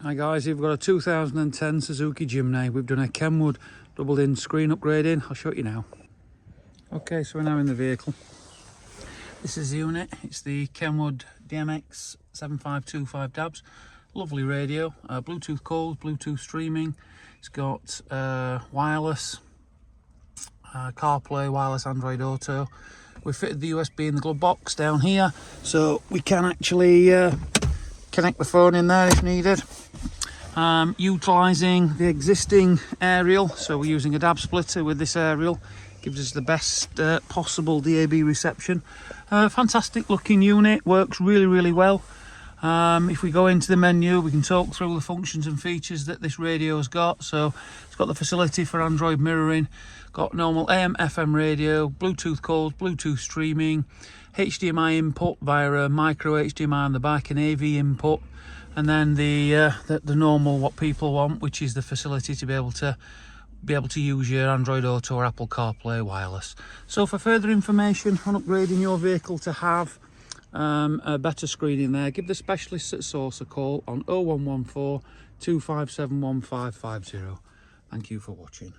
Hi guys, we've got a 2010 Suzuki Jimny. We've done a Kenwood doubled-in screen upgrading. I'll show you now. Okay, so we're now in the vehicle. This is the unit. It's the KENWOOD DMX7525DABS. Lovely radio, Bluetooth calls, Bluetooth streaming. It's got wireless, CarPlay, wireless Android Auto. We fitted the USB in the glove box down here, so we can actually connect the phone in there if needed. Utilising the existing aerial, so we're using a DAB splitter with this aerial. Gives us the best possible DAB reception. Fantastic looking unit, works really well. If we go into the menu, we can talk through the functions and features that this radio's got. So it's got the facility for Android mirroring, got normal AM FM radio, Bluetooth calls, Bluetooth streaming, HDMI input via a micro HDMI on the back, and AV input, and then the normal what people want, which is the facility to be able to use your Android Auto or Apple CarPlay wireless. So for further information on upgrading your vehicle to have a better screen in there, give the specialists at Source a call on 0114 257 1550. Thank you for watching.